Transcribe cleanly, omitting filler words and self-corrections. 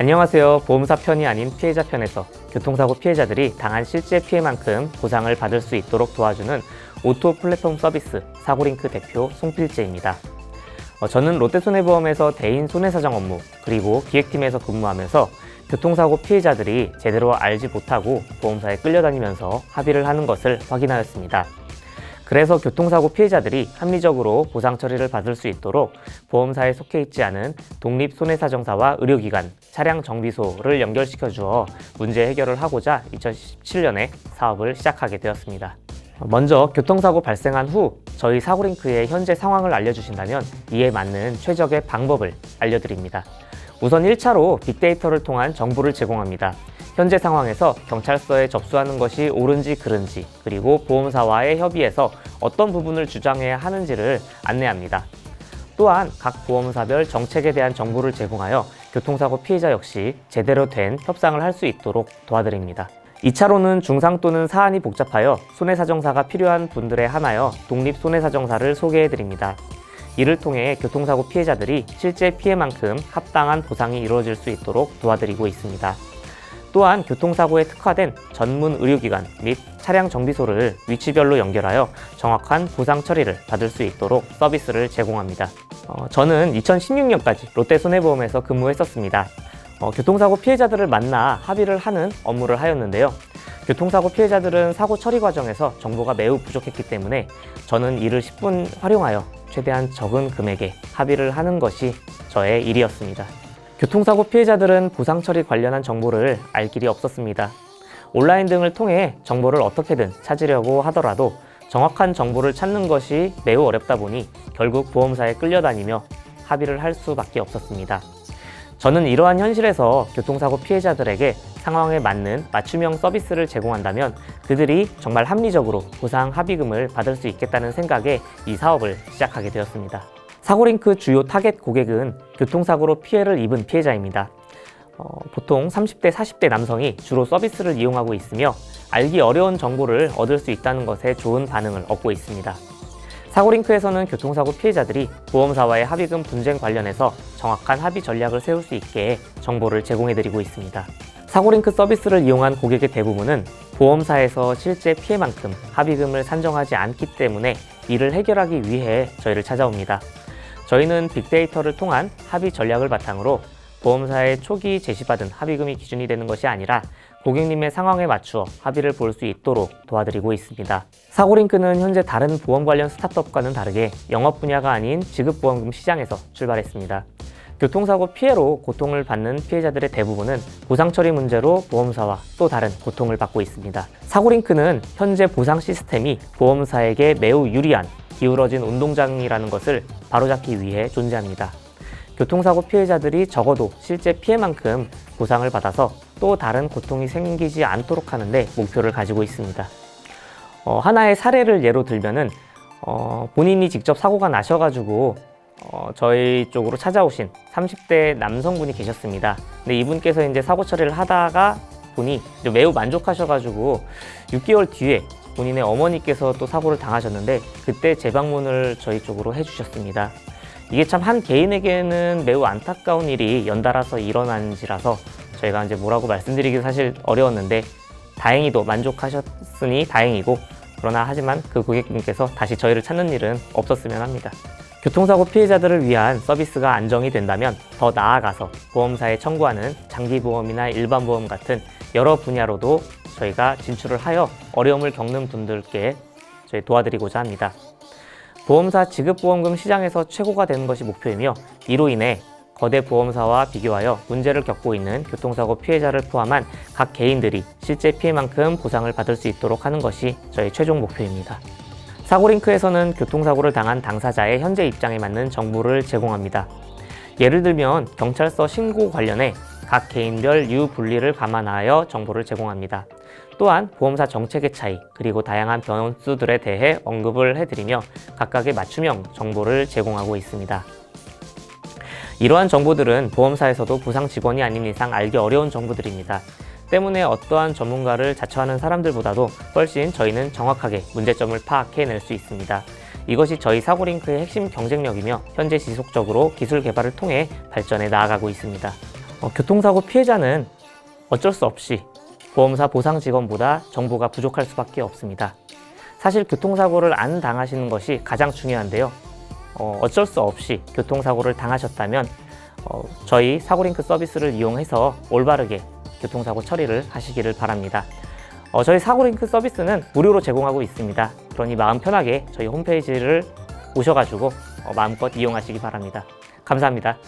안녕하세요. 보험사 편이 아닌 피해자 편에서 교통사고 피해자들이 당한 실제 피해만큼 보상을 받을 수 있도록 도와주는 오토 플랫폼 서비스 사고링크 대표 송필재입니다. 저는 롯데손해보험에서 대인 손해사정 업무 그리고 기획팀에서 근무하면서 교통사고 피해자들이 제대로 알지 못하고 보험사에 끌려다니면서 합의를 하는 것을 확인하였습니다. 그래서 교통사고 피해자들이 합리적으로 보상 처리를 받을 수 있도록 보험사에 속해 있지 않은 독립손해사정사와 의료기관, 차량정비소를 연결시켜 주어 문제 해결을 하고자 2017년에 사업을 시작하게 되었습니다. 먼저 교통사고 발생한 후 저희 사고링크의 현재 상황을 알려주신다면 이에 맞는 최적의 방법을 알려드립니다. 우선 1차로 빅데이터를 통한 정보를 제공합니다. 현재 상황에서 경찰서에 접수하는 것이 옳은지 그른지, 그리고 보험사와의 협의에서 어떤 부분을 주장해야 하는지를 안내합니다. 또한 각 보험사별 정책에 대한 정보를 제공하여 교통사고 피해자 역시 제대로 된 협상을 할 수 있도록 도와드립니다. 2차로는 중상 또는 사안이 복잡하여 손해사정사가 필요한 분들에 한하여 독립손해사정사를 소개해드립니다. 이를 통해 교통사고 피해자들이 실제 피해만큼 합당한 보상이 이루어질 수 있도록 도와드리고 있습니다. 또한 교통사고에 특화된 전문 의료기관 및 차량정비소를 위치별로 연결하여 정확한 보상 처리를 받을 수 있도록 서비스를 제공합니다. 저는 2016년까지 롯데손해보험에서 근무했었습니다. 교통사고 피해자들을 만나 합의를 하는 업무를 하였는데요. 교통사고 피해자들은 사고 처리 과정에서 정보가 매우 부족했기 때문에 저는 이를 10분 활용하여 최대한 적은 금액에 합의를 하는 것이 저의 일이었습니다. 교통사고 피해자들은 보상 처리 관련한 정보를 알 길이 없었습니다. 온라인 등을 통해 정보를 어떻게든 찾으려고 하더라도 정확한 정보를 찾는 것이 매우 어렵다 보니 결국 보험사에 끌려다니며 합의를 할 수밖에 없었습니다. 저는 이러한 현실에서 교통사고 피해자들에게 상황에 맞는 맞춤형 서비스를 제공한다면 그들이 정말 합리적으로 보상 합의금을 받을 수 있겠다는 생각에 이 사업을 시작하게 되었습니다. 사고링크 주요 타겟 고객은 교통사고로 피해를 입은 피해자입니다. 보통 30대, 40대 남성이 주로 서비스를 이용하고 있으며 알기 어려운 정보를 얻을 수 있다는 것에 좋은 반응을 얻고 있습니다. 사고링크에서는 교통사고 피해자들이 보험사와의 합의금 분쟁 관련해서 정확한 합의 전략을 세울 수 있게 정보를 제공해드리고 있습니다. 사고링크 서비스를 이용한 고객의 대부분은 보험사에서 실제 피해만큼 합의금을 산정하지 않기 때문에 이를 해결하기 위해 저희를 찾아옵니다. 저희는 빅데이터를 통한 합의 전략을 바탕으로 보험사에 초기 제시받은 합의금이 기준이 되는 것이 아니라 고객님의 상황에 맞추어 합의를 볼 수 있도록 도와드리고 있습니다. 사고링크는 현재 다른 보험 관련 스타트업과는 다르게 영업 분야가 아닌 지급보험금 시장에서 출발했습니다. 교통사고 피해로 고통을 받는 피해자들의 대부분은 보상 처리 문제로 보험사와 또 다른 고통을 받고 있습니다. 사고링크는 현재 보상 시스템이 보험사에게 매우 유리한 기울어진 운동장이라는 것을 바로잡기 위해 존재합니다. 교통사고 피해자들이 적어도 실제 피해만큼 보상을 받아서 또 다른 고통이 생기지 않도록 하는데 목표를 가지고 있습니다. 하나의 사례를 예로 들면은 본인이 직접 사고가 나셔가지고 저희 쪽으로 찾아오신 30대 남성분이 계셨습니다. 근데 이분께서 이제 사고 처리를 하다가 보니 매우 만족하셔가지고 6개월 뒤에 본인의 어머니께서 또 사고를 당하셨는데 그때 재방문을 저희 쪽으로 해주셨습니다. 이게 참 한 개인에게는 매우 안타까운 일이 연달아서 일어난지라서 저희가 이제 뭐라고 말씀드리기 사실 어려웠는데 다행히도 만족하셨으니 다행이고 그러나 하지만 그 고객님께서 다시 저희를 찾는 일은 없었으면 합니다. 교통사고 피해자들을 위한 서비스가 안정이 된다면 더 나아가서 보험사에 청구하는 장기보험이나 일반보험 같은 여러 분야로도 저희가 진출을 하여 어려움을 겪는 분들께 저희 도와드리고자 합니다. 보험사 지급보험금 시장에서 최고가 되는 것이 목표이며 이로 인해 거대 보험사와 비교하여 문제를 겪고 있는 교통사고 피해자를 포함한 각 개인들이 실제 피해만큼 보상을 받을 수 있도록 하는 것이 저희 최종 목표입니다. 사고링크에서는 교통사고를 당한 당사자의 현재 입장에 맞는 정보를 제공합니다. 예를 들면 경찰서 신고 관련해 각 개인별 유분리를 감안하여 정보를 제공합니다. 또한 보험사 정책의 차이 그리고 다양한 변수들에 대해 언급을 해드리며 각각의 맞춤형 정보를 제공하고 있습니다. 이러한 정보들은 보험사에서도 부상 직원이 아닌 이상 알기 어려운 정보들입니다. 때문에 어떠한 전문가를 자처하는 사람들보다도 훨씬 저희는 정확하게 문제점을 파악해낼 수 있습니다. 이것이 저희 사고링크의 핵심 경쟁력이며 현재 지속적으로 기술 개발을 통해 발전해 나아가고 있습니다. 교통사고 피해자는 어쩔 수 없이 보험사 보상 직원보다 정보가 부족할 수밖에 없습니다. 사실 교통사고를 안 당하시는 것이 가장 중요한데요. 어쩔 수 없이 교통사고를 당하셨다면 저희 사고링크 서비스를 이용해서 올바르게 교통사고 처리를 하시기를 바랍니다. 저희 사고링크 서비스는 무료로 제공하고 있습니다. 그러니 마음 편하게 저희 홈페이지를 오셔가지고 마음껏 이용하시기 바랍니다. 감사합니다.